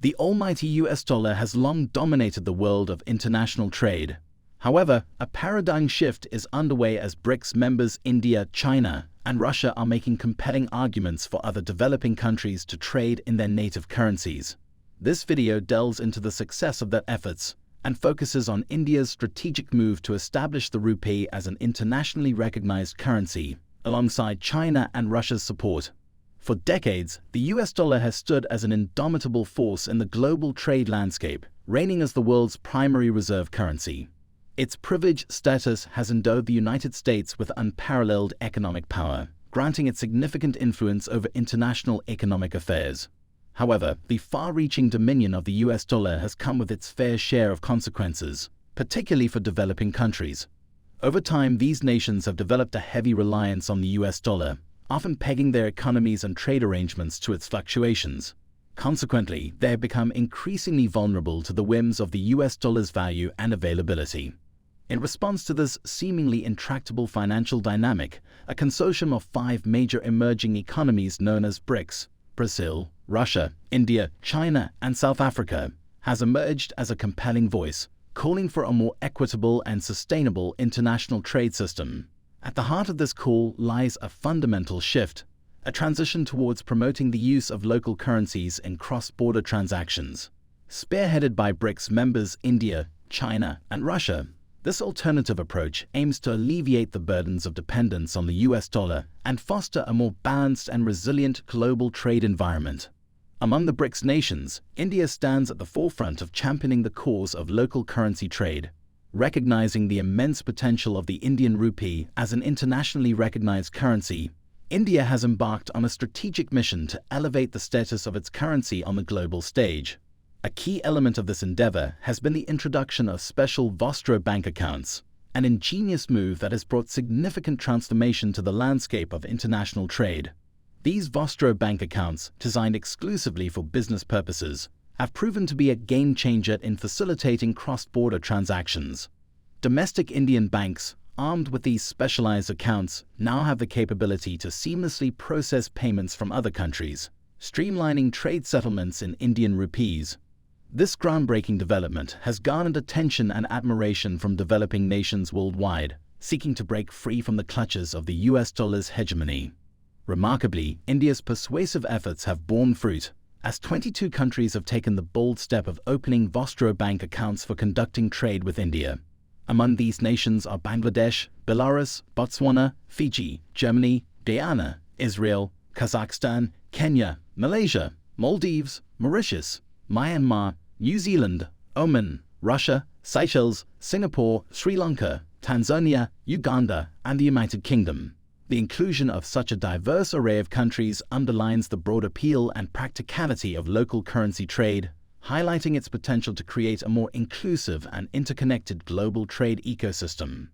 The almighty US dollar has long dominated the world of international trade. However, a paradigm shift is underway as BRICS members India, China, and Russia are making compelling arguments for other developing countries to trade in their native currencies. This video delves into the success of their efforts and focuses on India's strategic move to establish the rupee as an internationally recognized currency, alongside China and Russia's support. For decades, the US dollar has stood as an indomitable force in the global trade landscape, reigning as the world's primary reserve currency. Its privileged status has endowed the United States with unparalleled economic power, granting it significant influence over international economic affairs. However, the far-reaching dominion of the US dollar has come with its fair share of consequences, particularly for developing countries. Over time, these nations have developed a heavy reliance on the US dollar, often pegging their economies and trade arrangements to its fluctuations. Consequently, they have become increasingly vulnerable to the whims of the US dollar's value and availability. In response to this seemingly intractable financial dynamic, a consortium of 5 major emerging economies known as BRICS, Brazil, Russia, India, China, and South Africa, has emerged as a compelling voice, calling for a more equitable and sustainable international trade system. At the heart of this call lies a fundamental shift, a transition towards promoting the use of local currencies in cross-border transactions. Spearheaded by BRICS members India, China, and Russia, this alternative approach aims to alleviate the burdens of dependence on the US dollar and foster a more balanced and resilient global trade environment. Among the BRICS nations, India stands at the forefront of championing the cause of local currency trade. Recognizing the immense potential of the Indian Rupee as an internationally recognized currency, India has embarked on a strategic mission to elevate the status of its currency on the global stage. A key element of this endeavor has been the introduction of special Vostro bank accounts, an ingenious move that has brought significant transformation to the landscape of international trade. These Vostro bank accounts, designed exclusively for business purposes, have proven to be a game-changer in facilitating cross-border transactions. Domestic Indian banks, armed with these specialized accounts, now have the capability to seamlessly process payments from other countries, streamlining trade settlements in Indian rupees. This groundbreaking development has garnered attention and admiration from developing nations worldwide, seeking to break free from the clutches of the US dollar's hegemony. Remarkably, India's persuasive efforts have borne fruit, as 22 countries have taken the bold step of opening Vostro bank accounts for conducting trade with India. Among these nations are Bangladesh, Belarus, Botswana, Fiji, Germany, Guyana, Israel, Kazakhstan, Kenya, Malaysia, Maldives, Mauritius, Myanmar, New Zealand, Oman, Russia, Seychelles, Singapore, Sri Lanka, Tanzania, Uganda, and the United Kingdom. The inclusion of such a diverse array of countries underlines the broad appeal and practicality of local currency trade, highlighting its potential to create a more inclusive and interconnected global trade ecosystem.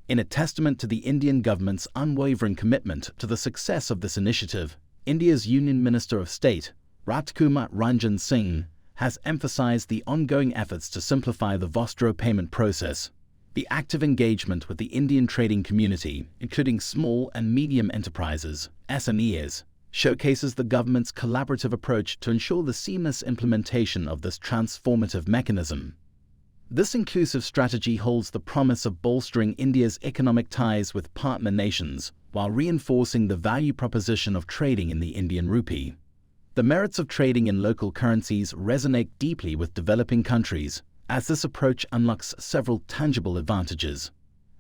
In a testament to the Indian government's unwavering commitment to the success of this initiative, India's Union Minister of State, Ratkumar Ranjan Singh, has emphasized the ongoing efforts to simplify the Vostro payment process. The active engagement with the Indian trading community, including small and medium enterprises, SMEs, showcases the government's collaborative approach to ensure the seamless implementation of this transformative mechanism. This inclusive strategy holds the promise of bolstering India's economic ties with partner nations, while reinforcing the value proposition of trading in the Indian Rupee. The merits of trading in local currencies resonate deeply with developing countries, as this approach unlocks several tangible advantages.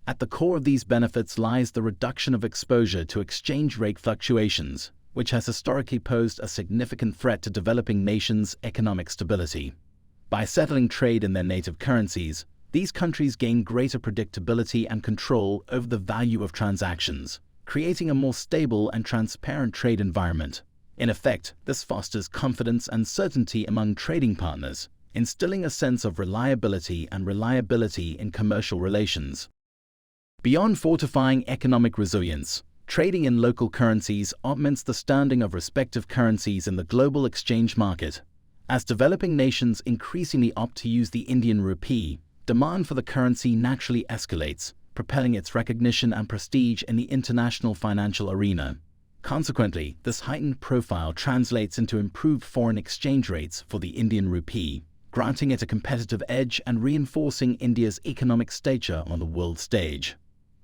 At the core of these benefits lies the reduction of exposure to exchange rate fluctuations, which has historically posed a significant threat to developing nations' economic stability. By settling trade in their native currencies, these countries gain greater predictability and control over the value of transactions, creating a more stable and transparent trade environment. In effect, this fosters confidence and certainty among trading partners, instilling a sense of reliability in commercial relations. Beyond fortifying economic resilience, trading in local currencies augments the standing of respective currencies in the global exchange market. As developing nations increasingly opt to use the Indian Rupee, demand for the currency naturally escalates, propelling its recognition and prestige in the international financial arena. Consequently, this heightened profile translates into improved foreign exchange rates for the Indian rupee, granting it a competitive edge and reinforcing India's economic stature on the world stage.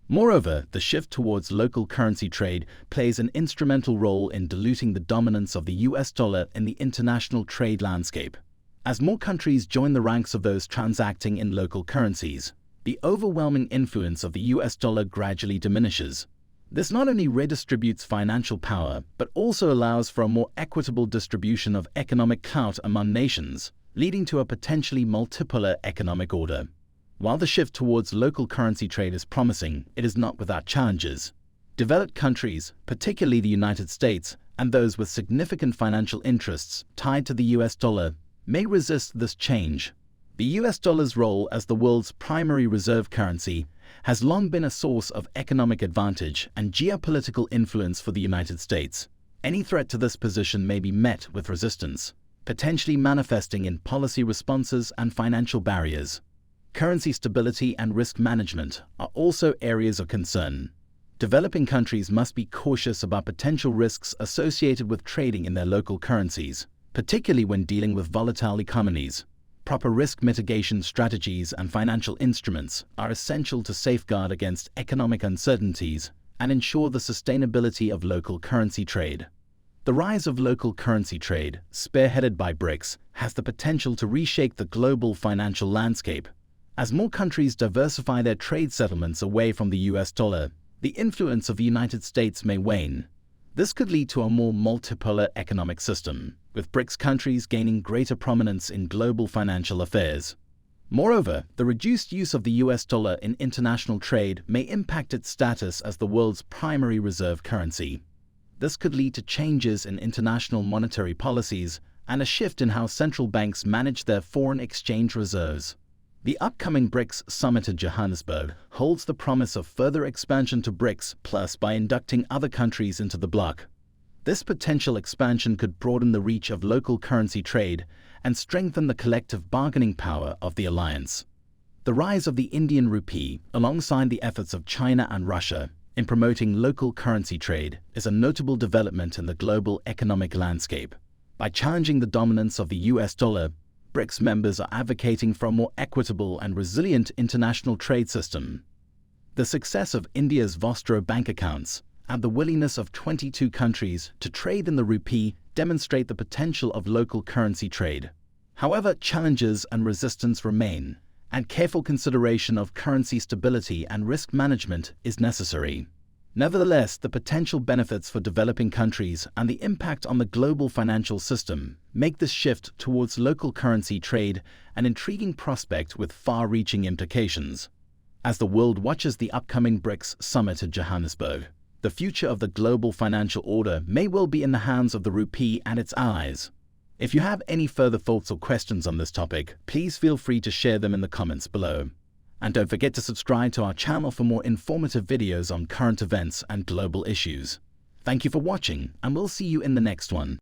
Moreover, the shift towards local currency trade plays an instrumental role in diluting the dominance of the US dollar in the international trade landscape. As more countries join the ranks of those transacting in local currencies, the overwhelming influence of the US dollar gradually diminishes. This not only redistributes financial power, but also allows for a more equitable distribution of economic clout among nations, leading to a potentially multipolar economic order. While the shift towards local currency trade is promising, it is not without challenges. Developed countries, particularly the United States, and those with significant financial interests tied to the US dollar, may resist this change. The US dollar's role as the world's primary reserve currency has long been a source of economic advantage and geopolitical influence for the United States. Any threat to this position may be met with resistance, potentially manifesting in policy responses and financial barriers. Currency stability and risk management are also areas of concern. Developing countries must be cautious about potential risks associated with trading in their local currencies, particularly when dealing with volatile economies. Proper risk mitigation strategies and financial instruments are essential to safeguard against economic uncertainties and ensure the sustainability of local currency trade. The rise of local currency trade, spearheaded by BRICS, has the potential to reshape the global financial landscape. As more countries diversify their trade settlements away from the US dollar, the influence of the United States may wane. This could lead to a more multipolar economic system, with BRICS countries gaining greater prominence in global financial affairs. Moreover, the reduced use of the US dollar in international trade may impact its status as the world's primary reserve currency. This could lead to changes in international monetary policies and a shift in how central banks manage their foreign exchange reserves. The upcoming BRICS summit in Johannesburg holds the promise of further expansion to BRICS Plus by inducting other countries into the bloc. This potential expansion could broaden the reach of local currency trade and strengthen the collective bargaining power of the alliance. The rise of the Indian rupee, alongside the efforts of China and Russia in promoting local currency trade, is a notable development in the global economic landscape. By challenging the dominance of the US dollar, BRICS members are advocating for a more equitable and resilient international trade system. The success of India's Vostro bank accounts and the willingness of 22 countries to trade in the rupee demonstrate the potential of local currency trade. However, challenges and resistance remain, and careful consideration of currency stability and risk management is necessary. Nevertheless, the potential benefits for developing countries and the impact on the global financial system make this shift towards local currency trade an intriguing prospect with far-reaching implications. As the world watches the upcoming BRICS summit in Johannesburg, the future of the global financial order may well be in the hands of the rupee and its allies. If you have any further thoughts or questions on this topic, please feel free to share them in the comments below. And don't forget to subscribe to our channel for more informative videos on current events and global issues. Thank you for watching, and we'll see you in the next one.